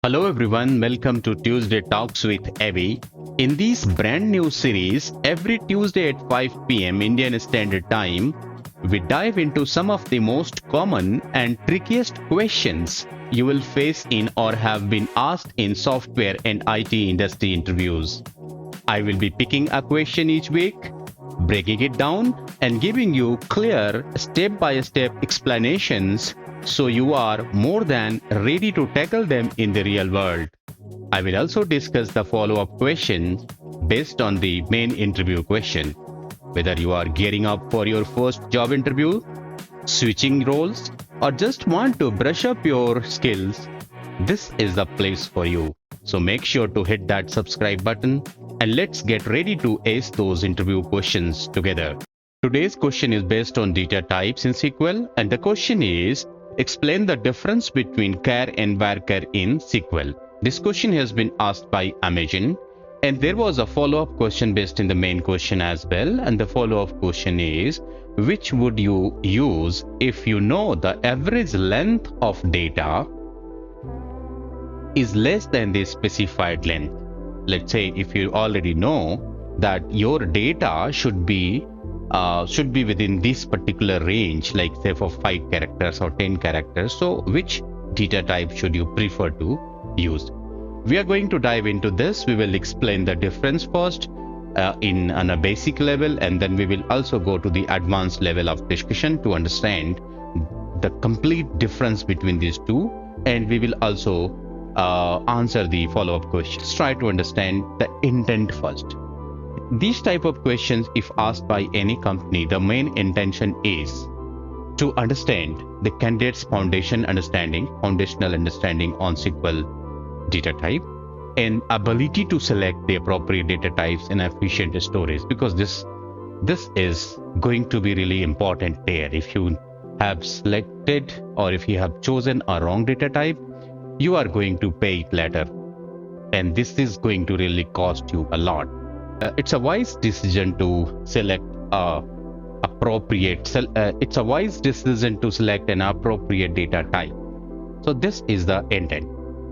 Hello everyone, welcome to Tuesday Talks with Abby. In this brand new series, every Tuesday at 5 p.m. Indian Standard Time, we dive into some of the most common and trickiest questions you will face in or have been asked in software and IT industry interviews. I will be picking a question each week, breaking it down, and giving you clear step-by-step explanations so you are more than ready to tackle them in the real world. I will also discuss the follow-up questions based on the main interview question. Whether you are gearing up for your first job interview, switching roles, or just want to brush up your skills, this is the place for you. So make sure to hit that subscribe button and let's get ready to ace those interview questions together. Today's question is based on data types in SQL, and the question is, explain the difference between char and varchar in SQL. This question has been asked by Amazon, and there was a follow-up question based in the main question as well. And the follow-up question is, which would you use if you know the average length of data is less than the specified length? Let's say if you already know that your data should be within this particular range, like say for 5 characters or 10 characters. So which data type should you prefer to use? We are going to dive into this. We will explain the difference first on a basic level, and then we will also go to the advanced level of discussion to understand the complete difference between these two, and we will also answer the follow-up questions. Try to understand the intent first. These type of questions, if asked by any company, the main intention is to understand the candidate's foundational understanding on SQL data type and ability to select the appropriate data types in efficient storage, because this is going to be really important there. If you have selected or if you have chosen a wrong data type, you are going to pay it later, and this is going to really cost you a lot. It's a wise decision to select an appropriate data type. So this is the intent.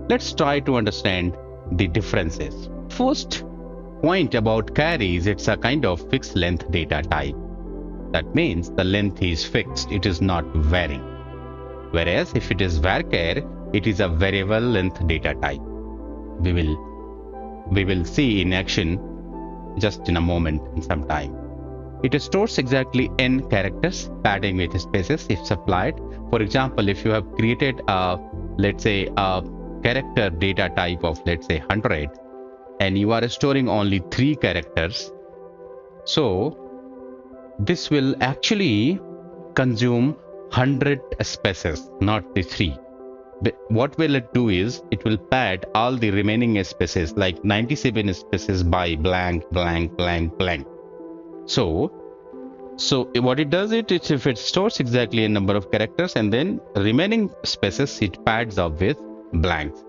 Let's try to understand the differences. First point about char is it's a kind of fixed length data type. That means the length is fixed, it is not varying. Whereas if it is varchar, it is a variable length data type. We will see in action just in a moment, in some time. It stores exactly n characters, padding with spaces if supplied. For example, if you have created let's say a character data type of, let's say, 100, and you are storing only 3 characters, so this will actually consume 100 spaces, not the 3. But what will it do is it will pad all the remaining spaces, like 97 spaces, by blank, blank, blank, blank. So what it does, it's if it stores exactly a number of characters, and then remaining spaces it pads up with blanks.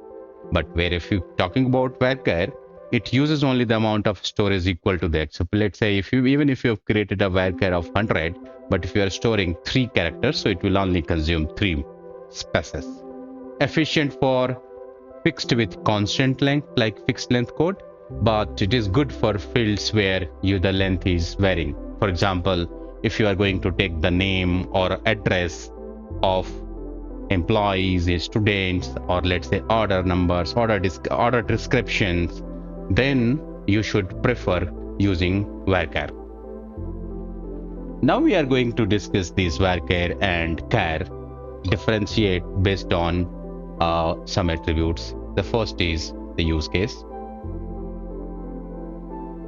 But where if you're talking about varchar, it uses only the amount of storage equal to that. So let's say even if you have created a varchar of 100, but if you are storing 3 characters, so it will only consume 3 spaces. Efficient for fixed with constant length, like fixed length code, but it is good for fields where the length is varying. For example, if you are going to take the name or address of employees, students, or let's say order numbers, order descriptions, then you should prefer using varchar. Now we are going to discuss these varchar and char, differentiate based on some attributes. The first is the use case.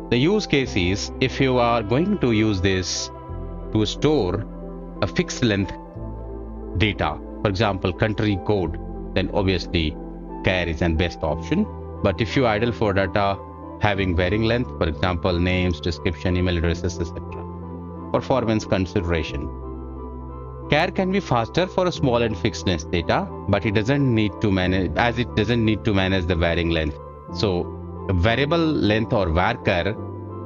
The use case is if you are going to use this to store a fixed length data, for example country code, then obviously char is an best option. But if you idle for data having varying length, for example names, description, email addresses, etc., performance consideration, char can be faster for a small and fixed length data, but it doesn't need to manage the varying length. So variable length or varchar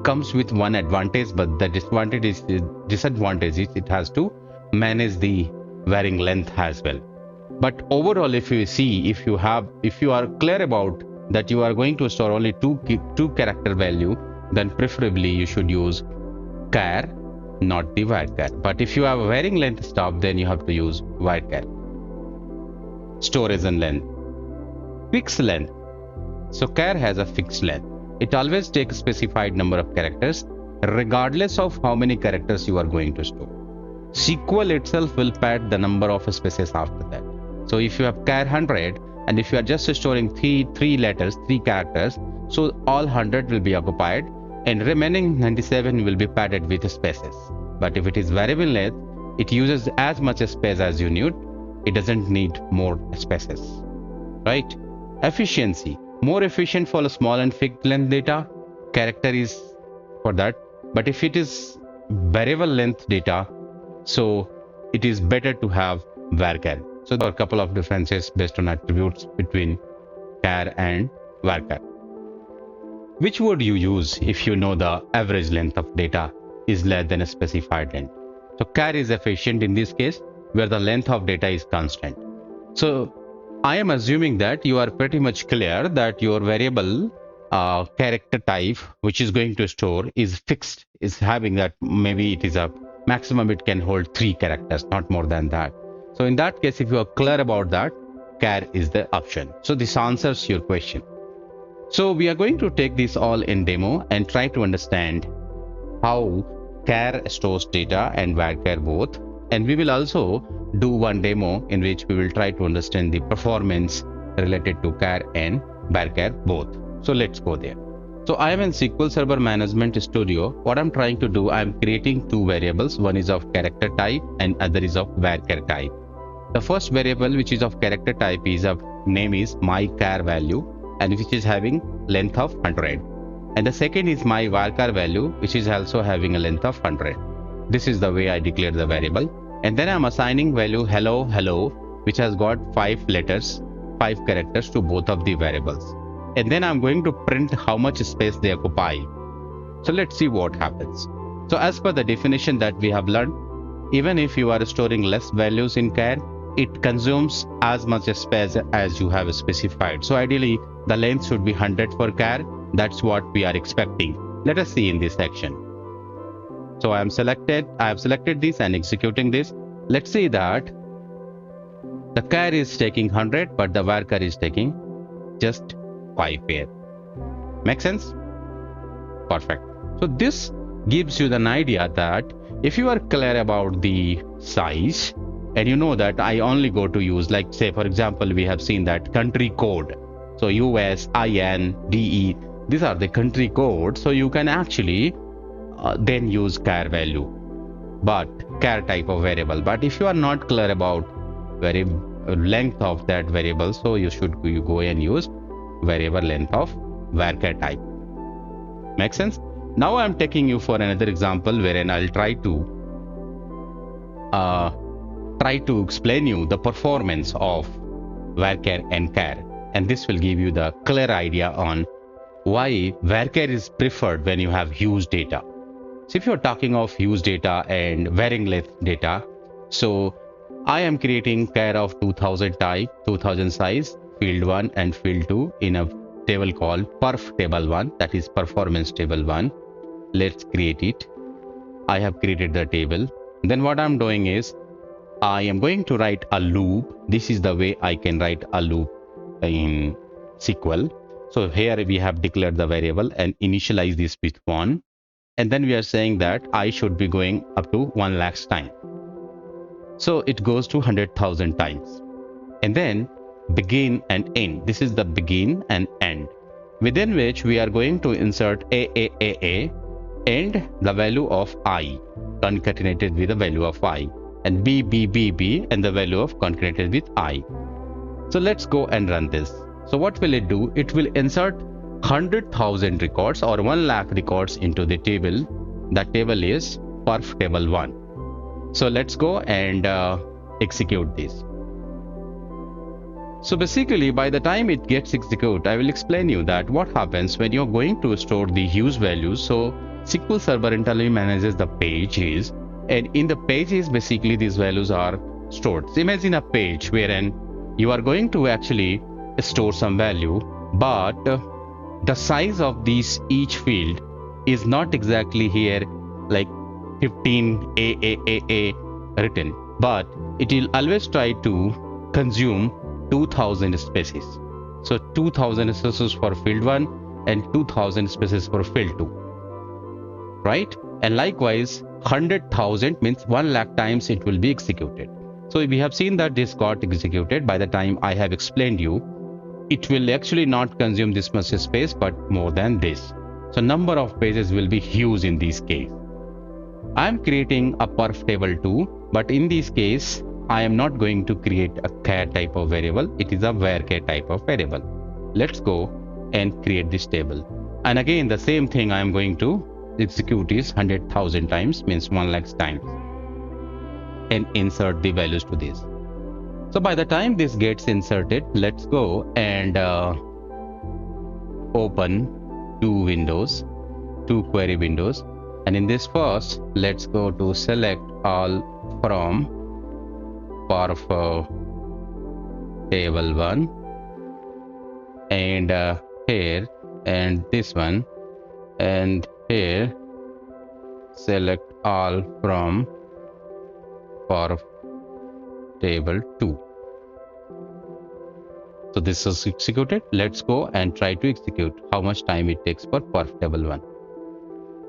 comes with one advantage, but the disadvantage is it has to manage the varying length as well. But overall, if you see, if you are clear about that you are going to store only two character value, then preferably you should use char, not the varchar. But if you have a varying length stuff, then you have to use varchar. Storage and length. Fixed length. So char has a fixed length. It always takes a specified number of characters, regardless of how many characters you are going to store. SQL itself will pad the number of spaces after that. So if you have char 100, and if you are just storing three letters, 3 characters, so all 100 will be occupied, and remaining 97 will be padded with spaces. But if it is variable length, it uses as much space as you need. It doesn't need more spaces, right? Efficiency. More efficient for a small and fixed length data. Character is for that. But if it is variable length data, so it is better to have varchar. So there are a couple of differences based on attributes between char and varchar. Which would you use if you know the average length of data is less than a specified length? So char is efficient in this case, where the length of data is constant. So I am assuming that you are pretty much clear that your variable character type, which is going to store, is fixed, is having that maybe it is a maximum it can hold 3 characters, not more than that. So in that case, if you are clear about that, char is the option. So this answers your question. So we are going to take this all in demo and try to understand how char stores data and varchar both. And we will also do one demo in which we will try to understand the performance related to char and varchar both. So let's go there. So I am in SQL Server Management Studio. What I'm trying to do, I'm creating 2 variables. One is of character type and other is of varchar type. The first variable, which is of character type, is of name is my char value, and which is having length of 100. And the second is my varchar value, which is also having a length of 100. This is the way I declare the variable. And then I'm assigning value hello, hello, which has got 5 letters, 5 characters to both of the variables. And then I'm going to print how much space they occupy. So let's see what happens. So as per the definition that we have learned, even if you are storing less values in char, it consumes as much space as you have specified. So ideally, the length should be 100 for char. That's what we are expecting. Let us see in this section. So I have selected this and executing this. Let's see that the char is taking 100, but the varchar is taking just 5 here. Make sense? Perfect. So this gives you an idea that if you are clear about the size, and you know that I only go to use, like say for example, we have seen that country code. So US, IN, DE, these are the country codes. So you can actually then use char value, but char type of variable. But if you are not clear about length of that variable, so you should go and use variable length of varchar type. Make sense? Now I'm taking you for another example wherein I'll try to explain you the performance of varchar and char, and this will give you the clear idea on why varchar is preferred when you have huge data. So if you're talking of huge data and varying length data, so I am creating char of 2000 type, 2000 size, field 1 and field 2 in a table called perf table 1, that is performance table 1. Let's create it. I have created the table. Then what I'm doing is I am going to write a loop. This is the way I can write a loop in SQL. So here we have declared the variable and initialize this with 1. And then we are saying that I should be going up to 1 lakh times. So it goes to 100,000 times. And then begin and end. This is the begin and end, within which we are going to insert a and the value of I concatenated with the value of I, and b and the value of concatenated with I. So let's go and run this. So what will it do? It will insert 100,000 records or 1 lakh records into the table. That table is perf table 1. So let's go and execute this. So basically, by the time it gets executed, I will explain you that what happens when you're going to store the huge values. So SQL Server internally manages the pages, and in the pages, basically these values are stored. So imagine a page wherein you are going to actually store some value, but the size of these each field is not exactly here like 15 AAAA written, but it will always try to consume 2000 spaces. So 2000 spaces for field 1 and 2000 spaces for field 2, right? And likewise 100,000 means 1 lakh times it will be executed. So we have seen that this got executed. By the time I have explained you, it will actually not consume this much space but more than this. So number of pages will be huge in this case. I am creating a perf table too, but in this case I am not going to create a char type of variable. It is a varchar type of variable. Let's go and create this table, and again the same thing I am going to execute is 100,000 times, means 1 lakh times, and insert the values to this. So by the time this gets inserted, let's go and open two query windows, and in this first, let's go to select all from perf table 1, and here, and this one, and here select all from perf table 2. So this is executed. Let's go and try to execute how much time it takes for perf table 1.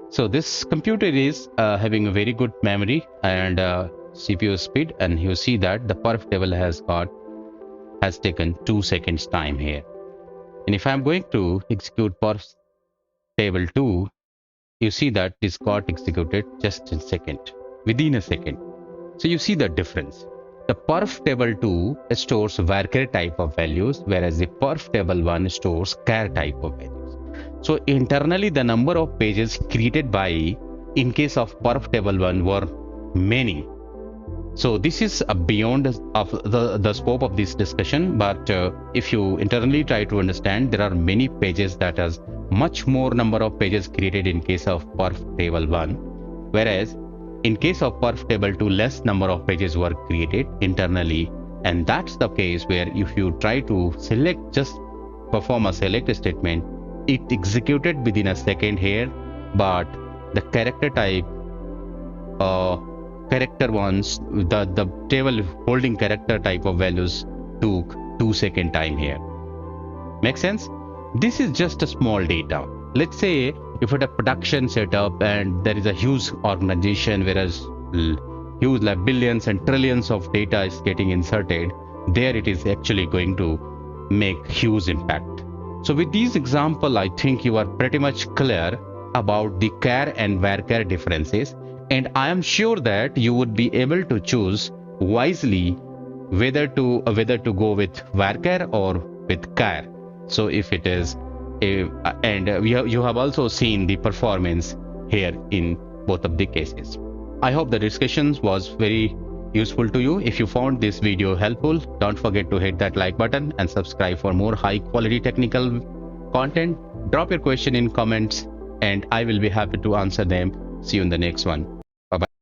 So this computer is having a very good memory and CPU speed, and you see that the perf table has taken 2 seconds time here. And if I'm going to execute perf table 2, you see that this got executed just in second, within a second. So you see the difference. The perf table 2 stores varchar type of values, whereas the perf table 1 stores char type of values. So internally the number of pages created by, in case of perf table 1, were many. So this is beyond of the scope of this discussion, but if you internally try to understand, there are many pages that has much more number of pages created in case of perf table 1, whereas in case of perf table 2, less number of pages were created internally. And that's the case where if you try to select, just perform a select statement, it executed within a second here, but the character type character ones, the table holding character type of values took 2 second time here. Make sense? This is just a small data. Let's say if at a production setup and there is a huge organization, whereas huge like billions and trillions of data is getting inserted, there it is actually going to make huge impact. So with these example, I think you are pretty much clear about the char and varchar differences, and I am sure that you would be able to choose wisely whether to go with varchar or with char. So if it is you have also seen the performance here in both of the cases. I hope the discussion was very useful to you. If you found this video helpful, don't forget to hit that like button and subscribe for more high quality technical content. Drop your question in comments and I will be happy to answer them. See you in the next one. Bye bye.